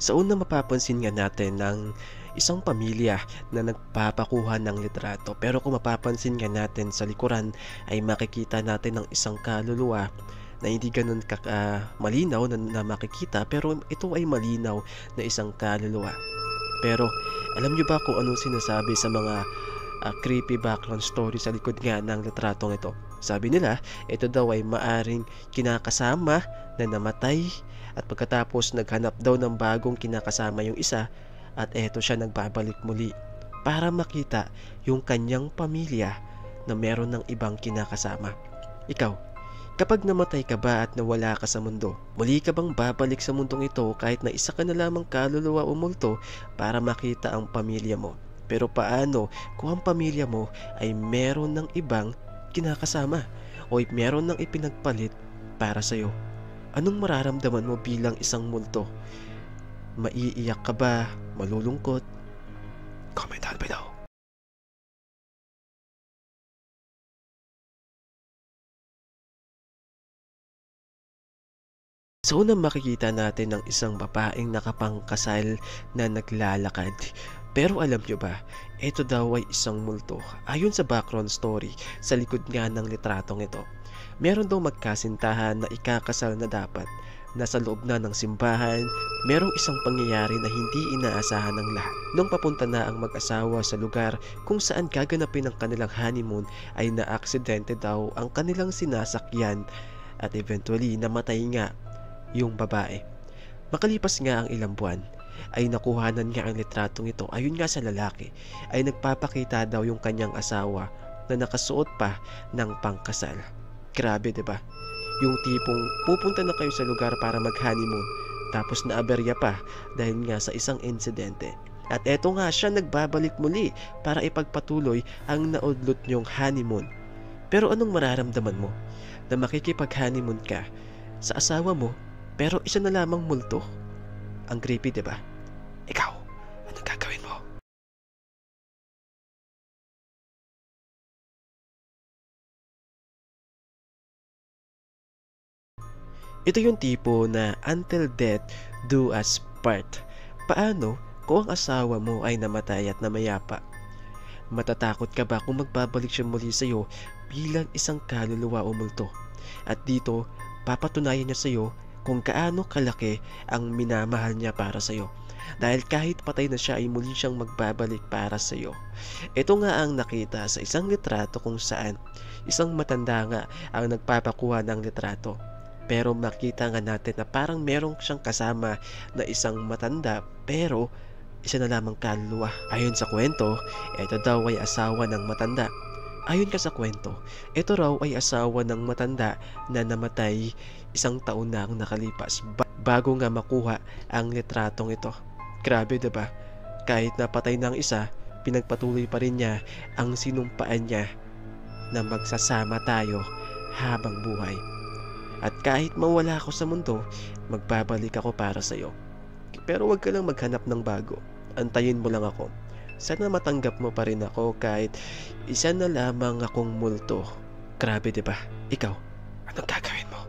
Sa una mapapansin nga natin ng isang pamilya na nagpapakuha ng litrato, pero kung mapapansin nga natin sa likuran ay makikita natin ng isang kaluluwa na hindi ganun malinaw na makikita, pero ito ay malinaw na isang kaluluwa. Pero alam nyo ba kung anong sinasabi sa mga creepy background story sa likod nga ng litratong ito? Sabi nila, ito daw ay maaring kinakasama na namatay at pagkatapos naghanap daw ng bagong kinakasama yung isa at eto siya nagbabalik muli para makita yung kanyang pamilya na meron ng ibang kinakasama. Ikaw, kapag namatay ka ba at nawala ka sa mundo, muli ka bang babalik sa mundong ito kahit na isa ka na lamang kaluluwa o multo para makita ang pamilya mo? Pero paano kung ang pamilya mo ay meron ng ibang kinakasama o meron ng ipinagpalit para sa'yo? Anong mararamdaman mo bilang isang multo? Maiiyak ka ba? Malulungkot? Comment down below. So unang makikita natin ng isang babaeng nakapangkasal na naglalakad. Pero alam nyo ba, ito daw ay isang multo. Ayon sa background story, sa likod nga ng litratong ito, meron daw magkasintahan na ikakasal na dapat. Nasa loob na ng simbahan, merong isang pangyayari na hindi inaasahan ng lahat. Nung papunta na ang mag-asawa sa lugar kung saan gaganapin ang kanilang honeymoon, ay naaksidente daw ang kanilang sinasakyan at eventually namatay nga yung babae. Makalipas nga ang ilang buwan, ay nakuhanan nga ang litratong ito. Ayon nga sa lalaki, ay nagpapakita daw yung kanyang asawa na nakasuot pa ng pangkasal. Grabe, 'di ba? Yung tipong pupunta na kayo sa lugar para mag-honeymoon, tapos naaberya pa dahil nga sa isang insidente. At eto nga siya nagbabalik muli para ipagpatuloy ang naudlot niyong honeymoon. Pero anong mararamdaman mo na makikipag-honeymoon ka sa asawa mo pero isa na lamang multo? Ang creepy, 'di ba? Ikaw, anong gagawin mo? Ito yung tipo na until death do us part. Paano kung ang asawa mo ay namatay at namayapa? Matatakot ka ba kung magbabalik siya muli sa'yo bilang isang kaluluwa o multo? At dito, papatunayan niya sa'yo kung gaano kalaki ang minamahal niya para sa'yo. Dahil kahit patay na siya ay muli siyang magbabalik para sa'yo. Ito nga ang nakita sa isang litrato kung saan isang matanda nga ang nagpapakuha ng litrato. Pero makita nga natin na parang merong siyang kasama na isang matanda pero isa na lamang kaluluwa. Ayon sa kwento, ito daw ay asawa ng matanda. Ayon ka sa kwento, ito raw ay asawa ng matanda na namatay isang taon na ang nakalipas bago nga makuha ang litratong ito. Grabe, 'di ba? Kahit napatay ng isa, pinagpatuloy pa rin niya ang sinumpaan niya na magsasama tayo habang buhay. At kahit mawala ako sa mundo, magbabalik ako para sa'yo. Pero wag ka lang maghanap ng bago. Antayin mo lang ako. Sana matanggap mo pa rin ako kahit isa na lamang akong multo. Grabe, 'di ba? Ikaw, anong gagawin mo?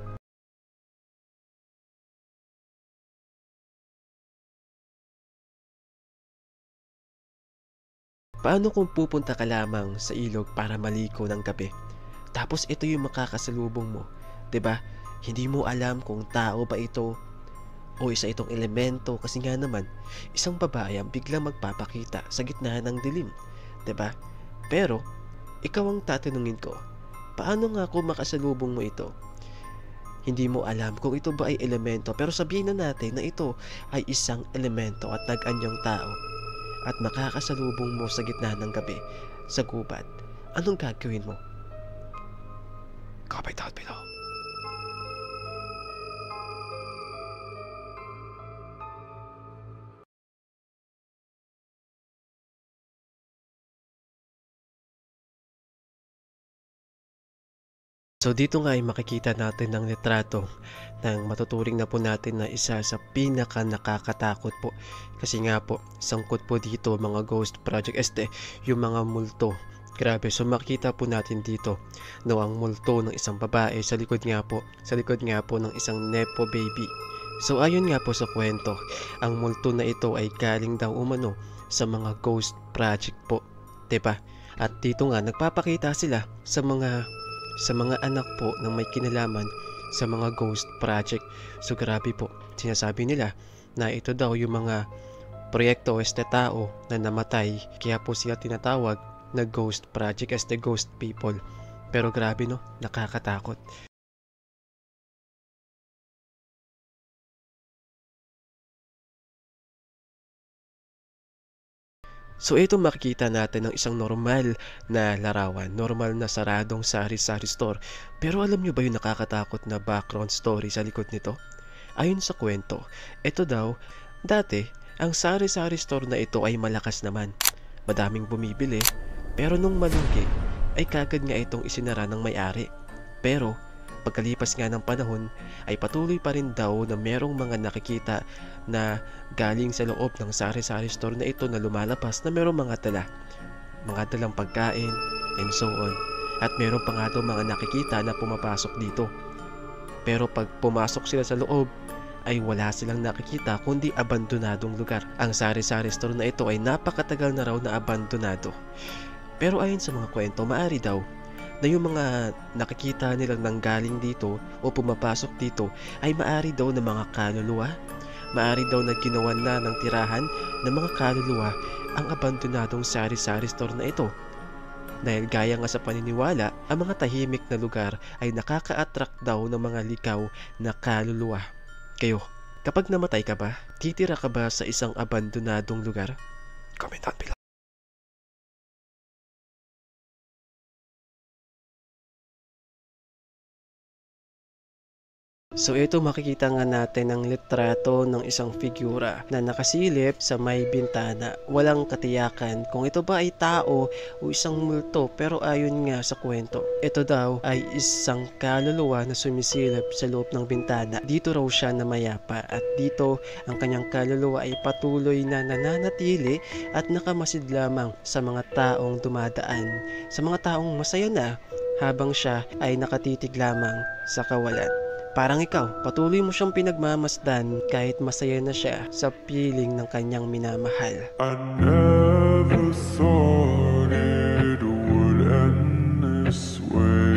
Paano kung pupunta ka lamang sa ilog para maliko ng gabi? Tapos ito yung makakasalubong mo, 'di ba? Hindi mo alam kung tao ba ito o isa itong elemento kasi nga naman isang babae ang biglang magpapakita sa gitna ng dilim, 'di ba? Pero ikaw ang tatanungin ko, paano nga kung makasalubong mo ito? Hindi mo alam kung ito ba ay elemento pero sabihin na natin na ito ay isang elemento at nag-anyang tao at makakasalubong mo sa gitna ng gabi sa gubat. Anong gagawin mo? Comment down below. So dito nga ay makikita natin ng litrato ng matuturing na po natin na isa sa pinaka nakakatakot po. Kasi nga po, sangkot po dito mga ghost project yung mga multo. Grabe, so makita po natin dito no, ang multo ng isang babae sa likod nga po ng isang nepo baby. So ayon nga po sa kwento, ang multo na ito ay galing daw umano sa mga ghost project po, 'di ba? At dito nga nagpapakita sila sa mga anak po na may kinalaman sa mga ghost project. So grabe po, sinasabi nila na ito daw yung mga proyekto o tao na namatay, kaya po sila tinatawag na ghost project as the ghost people. Pero grabe no, nakakatakot. So ito makikita natin ng isang normal na larawan, normal na saradong sari-sari store. Pero alam nyo ba yung nakakatakot na background story sa likod nito? Ayon sa kwento, ito daw, dati, ang sari-sari store na ito ay malakas naman. Madaming bumibili, pero nung malungki, ay kagad nga itong isinara ng may-ari. Pero, pagkalipas nga ng panahon, ay patuloy pa rin daw na merong mga nakikita na galing sa loob ng sari-sari store na ito na lumalabas na merong mga dalang pagkain, and so on. At meron pa nga daw mga nakikita na pumapasok dito. Pero pag pumasok sila sa loob, ay wala silang nakikita kundi abandonadong lugar. Ang sari-sari store na ito ay napakatagal na raw na abandonado. Pero ayon sa mga kwento, maari daw na yung mga nakikita nilang nanggaling dito o pumapasok dito ay maari daw na mga kaluluwa. Maari daw na ginawan na ng tirahan ng mga kaluluwa ang abandonadong sari-sari store na ito. Dahil gaya nga sa paniniwala, ang mga tahimik na lugar ay nakaka-attract daw ng mga likaw na kaluluwa. Kayo, kapag namatay ka ba, titira ka ba sa isang abandonadong lugar? Comment down below. So ito makikita nga natin ang litrato ng isang figura na nakasilip sa may bintana. Walang katiyakan kung ito ba ay tao o isang multo, pero ayon nga sa kwento, ito daw ay isang kaluluwa na sumisilip sa loob ng bintana. Dito raw siya namayapa at dito ang kanyang kaluluwa ay patuloy na nananatili at nakamasid lamang sa mga taong dumadaan, sa mga taong masaya na habang siya ay nakatitig lamang sa kawalan. Parang ikaw, patuloy mo siyang pinagmamasdan kahit masaya na siya sa piling ng kanyang minamahal. I never thought it would end this way.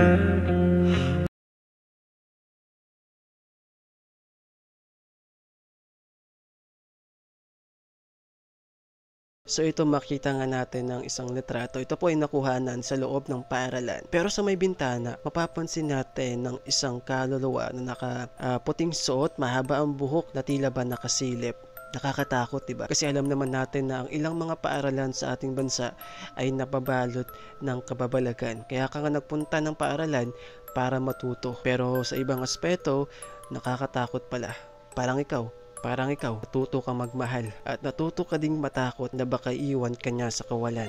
So ito makita nga natin ng isang litrato. Ito po ay nakuhanan sa loob ng paaralan. Pero sa may bintana, mapapansin natin ng isang kaluluwa na nakaputing suot, mahaba ang buhok na tila ba nakasilip. Nakakatakot, diba? Kasi alam naman natin na ang ilang mga paaralan sa ating bansa ay napabalot ng kababalagan. Kaya ka nga nagpunta ng paaralan para matuto. Pero sa ibang aspeto, nakakatakot pala. Parang ikaw, natuto kang magmahal at natuto ka ding matakot na baka iwan ka niya sa kawalan.